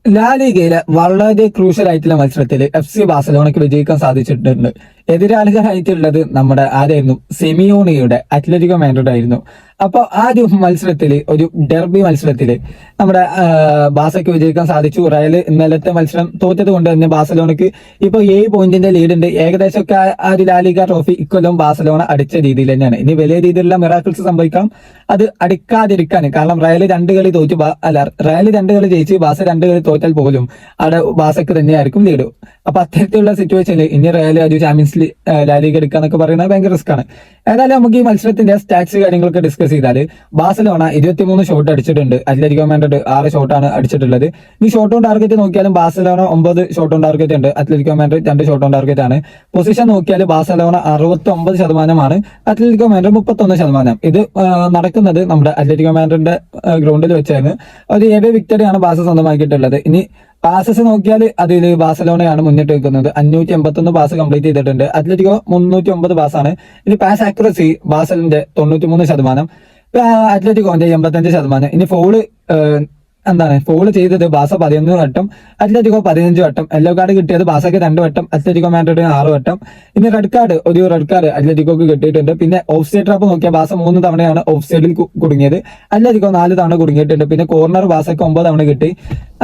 ലാലിഗയിലെ വളരെ ക്രൂഷ്യൽ ആയിട്ടുള്ള മത്സരത്തിൽ FC ബാഴ്സലോണയ്ക്ക് വിജയിക്കാൻ സാധിച്ചിട്ടുണ്ട്. എതിരാളികളായിട്ടുള്ളത് നമ്മുടെ ആരായിരുന്നു? സെമിയോണിയുടെ അത്ലറ്റിക്കോ മാഡ്രിഡ് ആയിരുന്നു. അപ്പോൾ ആ ഒരു മത്സരത്തിൽ, ഒരു ഡെർബി മത്സരത്തിൽ നമ്മുടെ ബാസയ്ക്ക് വിജയിക്കാൻ സാധിച്ചു. റയൽ ഇന്നലത്തെ മത്സരം തോറ്റത് കൊണ്ട് തന്നെ ബാഴ്സലോണയ്ക്ക് ഇപ്പോൾ 7 പോയിന്റിന്റെ ലീഡ് ഉണ്ട്. ഏകദേശമൊക്കെ ആ ഒരു ലാലിഗ ട്രോഫി ഇക്കൊല്ലം ബാഴ്സലോണ അടിച്ച രീതിയിൽ തന്നെയാണ്. ഇനി വലിയ രീതിയിലുള്ള മിറാക്കിൾസ് സംഭവിക്കാം അത് അടിക്കാതിരിക്കാൻ. കാരണം റയൽ 2 കളി തോറ്റു, റയൽ 2 കളി ജയിച്ച് ബാസ 2 കളി തോറ്റാൽ പോലും അവിടെ ബാസക്ക് തന്നെയായിരിക്കും ലീഡ്. അപ്പൊ അത്തരത്തിലുള്ള സിറ്റുവേഷനിൽ ഇനി റയൽ ഒരു ചാമ്പ്യൻസ് ലാലിഗ എടുക്കാന്നൊക്കെ പറയുന്നത് ഭയങ്കര റിസ്ക് ആണ്. ഏതായാലും നമുക്ക് ഈ മത്സരത്തിന്റെ സ്റ്റാറ്റ്സ് കാര്യങ്ങളൊക്കെ ഡിസ്കസ് ചെയ്താൽ ബാഴ്സലോണ 23 ഷോട്ട് അടിച്ചിട്ടുണ്ട്. Atletico Madrid 6 ഷോട്ടാണ് അടിച്ചിട്ടുള്ളത്. ഈ ഷോട്ട് ഓൺ ടാർഗറ്റ് നോക്കിയാലും ബാഴ്സലോണ 9 ഷോട്ട് ഓൺ ടാർഗറ്റ് ഉണ്ട്, Atletico Madrid 2 shot on target ആണ്. പൊസിഷൻ നോക്കിയാൽ ബാഴ്സലോണ 69%, അത്ലറ്റിക്കോ മാഡ്രിഡ് 31%. ഇത് നടക്കുന്നത് നമ്മുടെ അത്ലറ്റിക്കോ മാഡ്രിഡിന്റെ ഗ്രൗണ്ടിൽ വെച്ചായിരുന്നു. ഒരു വിക്ടറിയാണ് ബാഴ്സ സ്വന്തമാക്കിയിട്ടുള്ളത്. ഇനി പാസസ് നോക്കിയാൽ അതിൽ ബാഴ്സലോണയാണ് മുന്നിട്ട് നിൽക്കുന്നത്. 581 പാസ് കംപ്ലീറ്റ് ചെയ്തിട്ടുണ്ട്. അത്ലറ്റിക്കോ 309 പാസ്സാണ്. ഇനി പാസ് ആക്യുറസി ബാഴ്സലിന്റെ 93%, അത്ലറ്റിക്കോന്റെ 85%. ഇനി ഫോള് ചെയ്തത് ബാസ 11 വട്ടം, അത്ലറ്റിക്കോ 15 വട്ടം. യെല്ലോ കാർഡ് കിട്ടിയത് ബാസയ്ക്ക് 2 വട്ടം, അത്ലറ്റിക്കോ മാഡ്രിഡിന് 6 വട്ടം. ഇനി റെഡ് കാർഡ് അത്ലറ്റിക്കോക്ക് കിട്ടിയിട്ടുണ്ട്. പിന്നെ ഓഫ് സൈഡ് ട്രാപ്പ് നോക്കിയാൽ ബാസ 3 തവണയാണ് ഓഫ് സൈഡിൽ കുടുങ്ങിയത്, അത്ലറ്റിക്കോ 4 തവണ കുടുങ്ങിയിട്ടുണ്ട്. പിന്നെ കോർണർ ബാസയ്ക്ക് 9 തവണ കിട്ടി,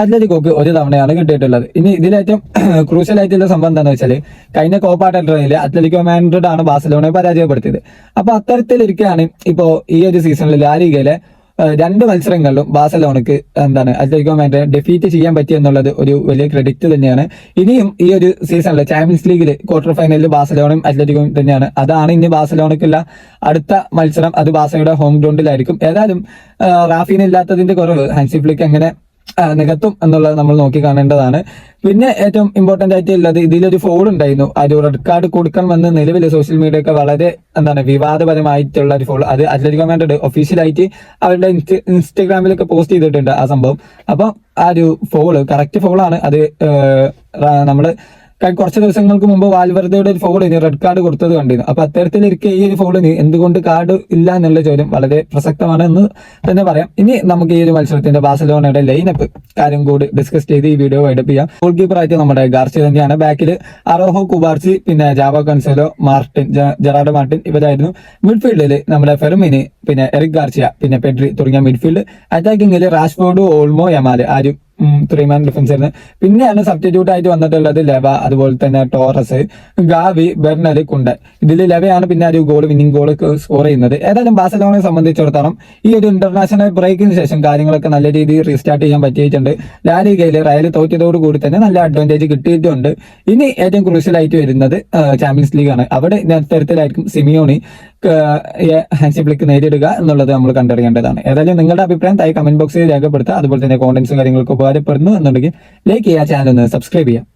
അത്ലറ്റിക്കോക്ക് 1 തവണയാണ് കിട്ടിയിട്ടുള്ളത്. ഇനി ഇതിലേറ്റവും ക്രൂഷ്യൽ ആയിട്ടുള്ള സംഭവം എന്താണെന്ന് വെച്ചാൽ കഴിഞ്ഞ കോപ്പ ഡെൽ റേയിൽ അത്ലറ്റിക്കോ മാഡ്രിഡ് ആണ് ബാഴ്സലോണയെ പരാജയപ്പെടുത്തിയത്. അപ്പൊ അത്തരത്തിലിരിക്കുകയാണ് ഇപ്പോ ഈ ഒരു സീസണിൽ ലാലിഗയിലെ 2 മത്സരങ്ങളിലും ബാഴ്സലോണയ്ക്ക് അത്ലറ്റിക്കോ മാഡ്രിഡ് ഡിഫീറ്റ് ചെയ്യാൻ പറ്റി എന്നുള്ളത് ഒരു വലിയ ക്രെഡിറ്റ് തന്നെയാണ്. ഇനിയും ഈ ഒരു സീസണിൽ ചാമ്പ്യൻസ് ലീഗിൽ ക്വാർട്ടർ ഫൈനലിൽ ബാഴ്സലോണയും അത്ലറ്റിക്കോയും തന്നെയാണ്. അതാണ് ഇനി ബാഴ്സലോണയ്ക്കുള്ള അടുത്ത മത്സരം. അത് ബാഴ്സയുടെ ഹോം ഗ്രൗണ്ടിലായിരിക്കും. ഏതായാലും റാഫീന ഇല്ലാത്തതിന്റെ കുറവ് ഹാൻസി ഫ്ലിക്ക് എങ്ങനെ നികത്തും എന്നുള്ളത് നമ്മൾ നോക്കി കാണേണ്ടതാണ്. പിന്നെ ഏറ്റവും ഇമ്പോർട്ടന്റ് ആയിട്ട് ഉള്ളത്, ഇതിലൊരു ഫോൾ ഉണ്ടായിരുന്നു. ആ ഒരു റെഡ് കാർഡ് കൊടുക്കണമെന്ന് നിലവിൽ സോഷ്യൽ മീഡിയ ഒക്കെ വളരെ വിവാദപരമായിട്ടുള്ള ഒരു ഫോൾ. അത് അത്ലറ്റിക്കോ മാഡ്രിഡ് ഒഫീഷ്യലായിട്ട് അവരുടെ ഇൻസ്റ്റഗ്രാമിലൊക്കെ പോസ്റ്റ് ചെയ്തിട്ടുണ്ട് ആ സംഭവം. അപ്പൊ ആ ഒരു കറക്റ്റ് ഫോളാണ്. അത് നമ്മള് കുറച്ച് ദിവസങ്ങൾക്ക് മുമ്പ് വാൽവർദയുടെ ഒരു ഫോളിന് റെഡ് കാർഡ് കൊടുത്തത് കണ്ടിരുന്നു. അപ്പൊ അത്തരത്തിലിരിക്കെ ഈ ഒരു ഫോളിന് എന്തുകൊണ്ട് കാർഡ് ഇല്ല എന്നുള്ള ചോദ്യം വളരെ പ്രസക്തമാണ് എന്ന് തന്നെ പറയാം. ഇനി നമുക്ക് ഈ ഒരു മത്സരത്തിന്റെ ബാഴ്സലോണയുടെ ലൈനപ്പ് കാര്യം കൂടി ഡിസ്കസ് ചെയ്ത് ഈ വീഡിയോ വൈൻഡപ്പ് ചെയ്യാം. ഗോൾ കീപ്പർ ആയിട്ട് നമ്മുടെ ഗാർസിയ തന്നെയാണ്. ബാക്കിൽ അറോഹോ, കുബാർസി, പിന്നെ ജാവോ കൻസെലോ, ജെറാർഡോ മാർട്ടിൻ ഇവരായിരുന്നു. മിഡ്ഫീൽഡിൽ നമ്മുടെ ഫെർമിനി, പിന്നെ എറിക് ഗാർസിയ, പിന്നെ പെഡ്രി തുടങ്ങിയ മിഡ്ഫീൽഡ്. അറ്റാക്കിങ്ങിൽ റാഷ്ഫോർഡ്, ഓൾമോ, യമാല് 3 മാൻ ഡിഫൻസിന്. പിന്നെയാണ് സബ്സ്റ്റിറ്റ്യൂട്ട് ആയിട്ട് വന്നിട്ടുള്ളത് ലെവ, അതുപോലെ തന്നെ ടോറസ്, ഗാവി, ബെർണൽ, കുണ്ട. ഇതിൽ ലെവയാണ് പിന്നെ ഒരു വിന്നിംഗ് ഗോൾ സ്കോർ ചെയ്യുന്നത്. ഏതായാലും ബാഴ്സലോണയെ സംബന്ധിച്ചിടത്തോളം ഈ ഒരു ഇന്റർനാഷണൽ ബ്രേക്കിന് ശേഷം കാര്യങ്ങളൊക്കെ നല്ല രീതിയിൽ റീസ്റ്റാർട്ട് ചെയ്യാൻ പറ്റിയിട്ടുണ്ട്. ലാലിഗയിൽ റയൽ തോറ്റതോട് കൂടി തന്നെ നല്ല അഡ്വാൻറ്റേജ് കിട്ടിയിട്ടുണ്ട്. ഇനി ഏറ്റവും ക്രൂഷ്യൽ ആയിട്ട് വരുന്നത് ചാമ്പ്യൻസ് ലീഗ് ആണ്. അവിടെ തരത്തിലായിരിക്കും സിമിയോണി ഹാൻസി ഫ്ലിക്ക് നേരിടുക എന്നുള്ളത് നമ്മൾ കണ്ടറിയേണ്ടതാണ്. ഏതായാലും നിങ്ങളുടെ അഭിപ്രായം താഴെ കമന്റ് ബോക്സിൽ രേഖപ്പെടുത്തുക. അതുപോലെ തന്നെ കോണ്ടന്റ്സും കാര്യങ്ങളൊക്കെ ഉപകാരപ്പെടുന്നു എന്നുണ്ടെങ്കിൽ ലൈക്ക് ചെയ്യുക, ചാനൽ ഒന്ന് സബ്സ്ക്രൈബ് ചെയ്യുക.